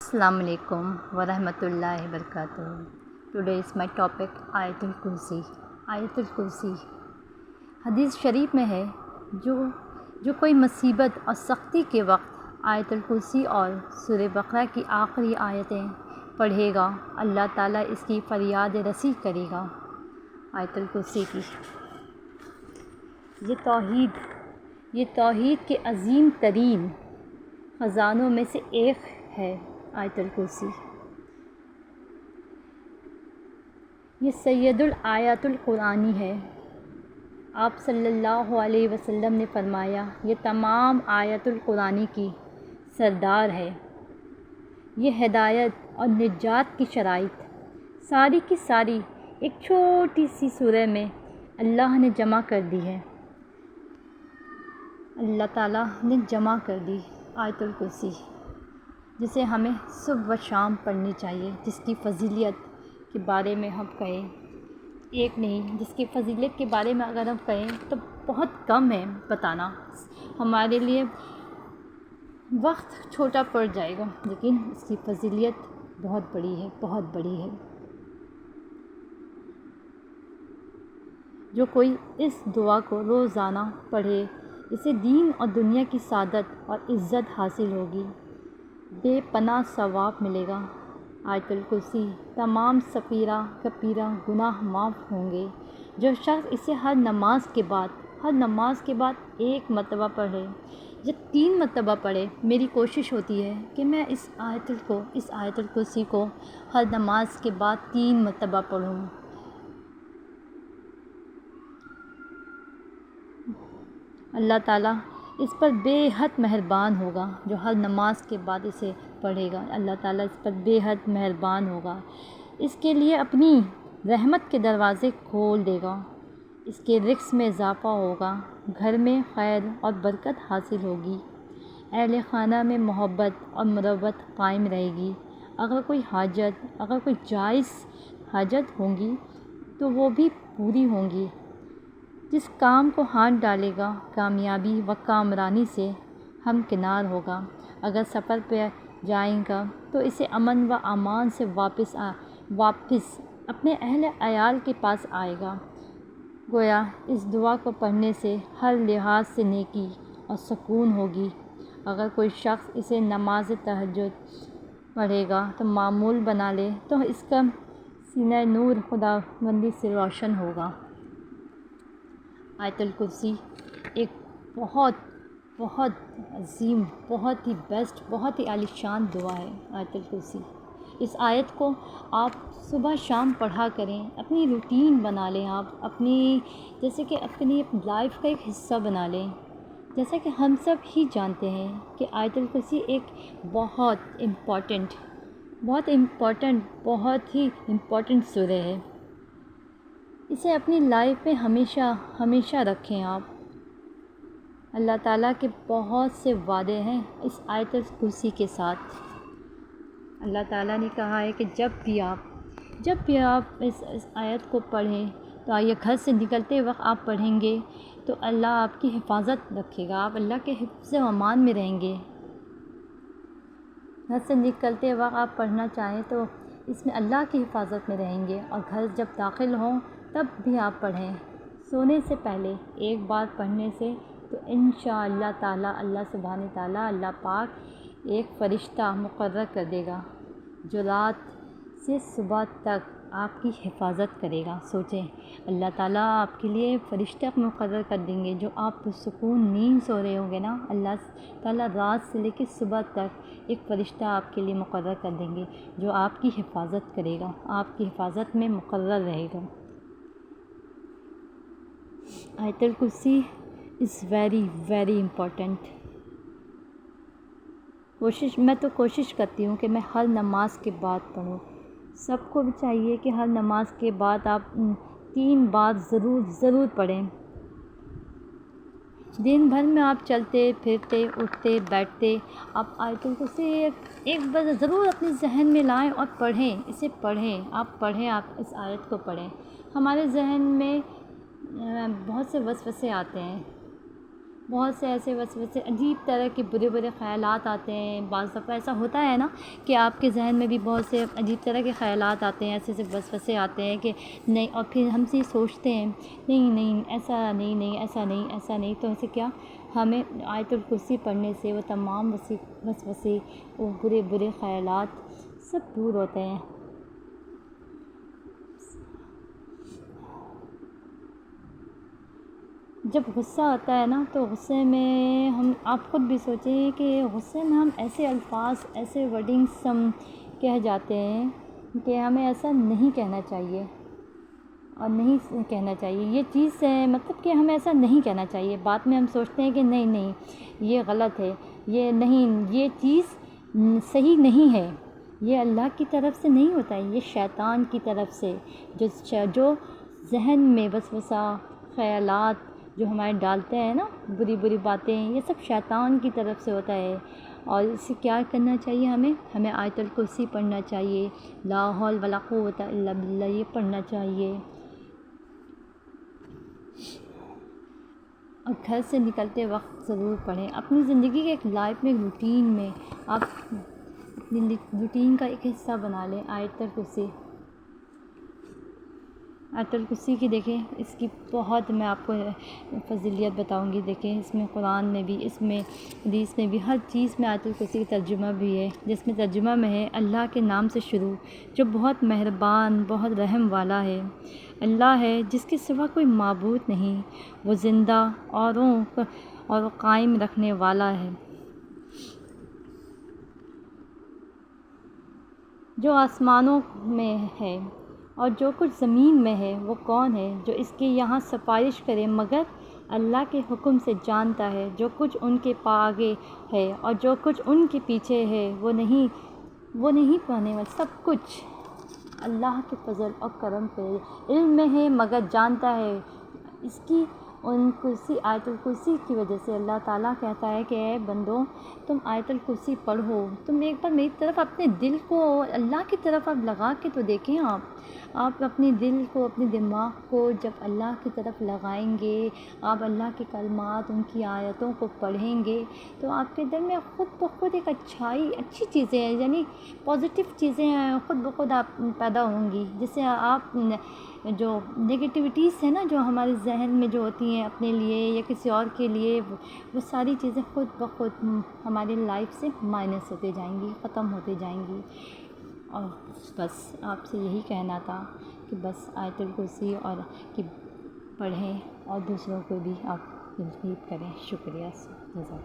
السلام علیکم ورحمۃ اللہ وبرکاتہ. ٹوڈے از مائی ٹاپک آیت الکرسی. آیت الکرسی حدیث شریف میں ہے جو کوئی مصیبت اور سختی کے وقت آیت الکرسی اور سورہ بقرہ کی آخری آیتیں پڑھے گا، اللہ تعالیٰ اس کی فریاد رسی کرے گا. آیت الکرسی کی یہ توحید کے عظیم ترین خزانوں میں سے ایک ہے. آیت الکرسی یہ سید الآیات القرآنی ہے. آپ صلی اللہ علیہ وسلم نے فرمایا، یہ تمام آیت القرآنی کی سردار ہے. یہ ہدایت اور نجات کی شرائط ساری کی ساری ایک چھوٹی سی سورہ میں اللہ نے جمع کر دی ہے. اللہ تعالیٰ نے جمع کر دی آیت الکرسی، جسے ہمیں صبح و شام پڑھنی چاہیے. جس کی فضیلت کے بارے میں ہم کہیں ایک نہیں، جس کی فضیلت کے بارے میں اگر ہم کہیں تو بہت کم ہے بتانا، ہمارے لیے وقت چھوٹا پڑ جائے گا، لیکن اس کی فضیلت بہت بڑی ہے، بہت بڑی ہے. جو کوئی اس دعا کو روزانہ پڑھے، اسے دین اور دنیا کی سعادت اور عزت حاصل ہوگی، بے پناہ ثواب ملے گا. آیت الکرسی تمام صغیرہ کبیرہ گناہ معاف ہوں گے. جو شخص اسے ہر نماز کے بعد ایک مرتبہ پڑھے یا 3 مرتبہ پڑھے، میری کوشش ہوتی ہے کہ میں اس آیت الکرسی کو ہر نماز کے بعد 3 مرتبہ پڑھوں. اللہ تعالیٰ اس پر بے حد مہربان ہوگا. جو ہر نماز کے بعد اسے پڑھے گا، اللہ تعالیٰ اس پر بے حد مہربان ہوگا، اس کے لیے اپنی رحمت کے دروازے کھول دے گا، اس کے رزق میں اضافہ ہوگا، گھر میں خیر اور برکت حاصل ہوگی، اہل خانہ میں محبت اور مروت قائم رہے گی. اگر کوئی جائز حاجت ہوں گی تو وہ بھی پوری ہوں گی. جس کام کو ہاتھ ڈالے گا، کامیابی و کامرانی سے ہمکنار ہوگا. اگر سفر پہ جائے گا تو اسے امن و امان سے واپس اپنے اہل عیال کے پاس آئے گا. گویا اس دعا کو پڑھنے سے ہر لحاظ سے نیکی اور سکون ہوگی. اگر کوئی شخص اسے نماز تہجد پڑھے گا تو معمول بنا لے تو اس کا سینہ نور خداوندی سے روشن ہوگا. آیت الکرسی ایک بہت عظیم، بہت ہی بیسٹ، بہت ہی عالی شان دعا ہے. آیت الکرسی اس آیت کو آپ صبح شام پڑھا کریں، اپنی روٹین بنا لیں. آپ جیسے کہ اپنی لائف کا ایک حصہ بنا لیں. جیسا کہ ہم سب ہی جانتے ہیں کہ آیت الکرسی ایک بہت ہی امپورٹنٹ سورہ ہے. اسے اپنی لائف میں ہمیشہ رکھیں آپ. اللہ تعالیٰ کے بہت سے وعدے ہیں اس آیت الکرسی کے ساتھ. اللہ تعالیٰ نے کہا ہے کہ جب بھی آپ اس آیت کو پڑھیں تو یہ گھر سے نکلتے وقت آپ پڑھیں گے تو اللہ آپ کی حفاظت رکھے گا، آپ اللہ کے حفظ و امان میں رہیں گے. گھر سے نکلتے وقت آپ پڑھنا چاہیں تو اس میں اللہ کی حفاظت میں رہیں گے، اور گھر جب داخل ہوں تب بھی آپ پڑھیں. سونے سے پہلے ایک بار پڑھنے سے تو انشاءاللہ تعالیٰ اللہ سبحانہ تعالیٰ اللہ پاک ایک فرشتہ مقرر کر دے گا جو رات سے صبح تک آپ کی حفاظت کرے گا. سوچیں، اللہ تعالیٰ آپ کے لیے فرشتہ مقرر کر دیں گے جو آپ پرسکون نیند سو رہے ہوں گے نا، اللہ تعالیٰ رات سے لے کے صبح تک ایک فرشتہ آپ کے لیے مقرر کر دیں گے جو آپ کی حفاظت کرے گا، آپ کی حفاظت میں مقرر رہے گا. آیت الکرسی از ویری امپورٹنٹ. میں تو کوشش کرتی ہوں کہ میں ہر نماز کے بعد پڑھوں. سب کو بھی چاہیے کہ ہر نماز کے بعد آپ 3 بار ضرور پڑھیں. دن بھر میں آپ چلتے پھرتے اٹھتے بیٹھتے آپ آیت الکرسی ایک بار ضرور اپنے ذہن میں لائیں اور پڑھیں. اسے پڑھیں، آپ اس آیت کو پڑھیں. ہمارے ذہن میں بہت سے وسوسے آتے ہیں بہت سے ایسے وسوسے عجیب طرح کے برے برے خیالات آتے ہیں، بعض دفعہ ایسا ہوتا ہے نا کہ آپ کے ذہن میں بھی بہت سے عجیب طرح کے خیالات آتے ہیں، ایسے ایسے وسوسے آتے ہیں کہ نہیں، اور پھر ہم سے سوچتے ہیں نہیں نہیں ایسا نہیں، نہیں ایسا نہیں، ایسا نہیں، تو ایسے کیا ہمیں آیت الکرسی پڑھنے سے وہ تمام وسوسے، وہ برے برے خیالات سب دور ہوتے ہیں۔ جب غصہ آتا ہے نا تو غصے میں آپ خود بھی سوچیں کہ غصے میں ہم ایسے الفاظ، ایسے ورڈنگس ہم کہہ جاتے ہیں کہ ہمیں ایسا نہیں کہنا چاہیے اور نہیں کہنا چاہیے، یہ چیز ہے مطلب کہ ہمیں ایسا نہیں کہنا چاہیے۔ بعد میں ہم سوچتے ہیں کہ نہیں نہیں یہ غلط ہے، یہ نہیں، یہ چیز صحیح نہیں ہے، یہ اللہ کی طرف سے نہیں ہوتا ہے، یہ شیطان کی طرف سے جو ذہن میں وسوسہ، خیالات جو ہمارے ڈالتے ہیں نا، بری بری باتیں، یہ سب شیطان کی طرف سے ہوتا ہے۔ اور اسے کیا کرنا چاہیے ہمیں آیت الکرسی پڑھنا چاہیے، لا حول ولا قوت الا باللہ یہ پڑھنا چاہیے۔ اور گھر سے نکلتے وقت ضرور پڑھیں۔ اپنی زندگی کے ایک لائف میں، ایک روٹین میں آپ روٹین کا ایک حصہ بنا لیں آیت الکرسی۔ آیت الکرسی کی دیکھیں، اس کی بہت میں آپ کو فضیلت بتاؤں گی۔ دیکھیں اس میں قرآن میں بھی، اس میں حدیث میں بھی، ہر چیز میں آیت الکرسی کا ترجمہ بھی ہے، جس میں ترجمہ میں ہے اللہ کے نام سے شروع، جو بہت مہربان، بہت رحم والا ہے۔ اللہ ہے جس کے سوا کوئی معبود نہیں، وہ زندہ اور قائم رکھنے والا ہے۔ جو آسمانوں میں ہے اور جو کچھ زمین میں ہے، وہ کون ہے جو اس کے یہاں سفارش کرے مگر اللہ کے حکم سے جانتا ہے۔ جو کچھ ان کے آگے ہے اور جو کچھ ان کے پیچھے ہے، وہ نہیں پانے والا۔ سب کچھ اللہ کے فضل اور کرم پہ علم میں ہے مگر جانتا ہے۔ اس کی آیت الکرسی کی وجہ سے اللہ تعالیٰ کہتا ہے کہ اے بندو، تم آیت الکرسی پڑھو، تم ایک بار میری طرف اپنے دل کو اللہ کی طرف آپ لگا کے تو دیکھیں۔ آپ اپنے دل کو، اپنے دماغ کو جب اللہ کی طرف لگائیں گے، آپ اللہ کے کلمات، ان کی آیتوں کو پڑھیں گے، تو آپ کے دل میں خود بخود ایک اچھی چیزیں ہیں، یعنی پازیٹیو چیزیں خود بخود آپ پیدا ہوں گی، جس سے آپ جو نگیٹیوٹیز ہیں نا، جو ہمارے ذہن میں جو ہوتی ہیں اپنے لیے یا کسی اور کے لیے، وہ ساری چیزیں خود بخود ہماری لائف سے مائنس ہوتے جائیں گی، ختم ہوتے جائیں گی۔ اور بس آپ سے یہی کہنا تھا کہ بس آیت الکرسی اور کہ پڑھیں اور دوسروں کو بھی آپ ترغیب کریں۔ شکریہ، جزاک اللہ۔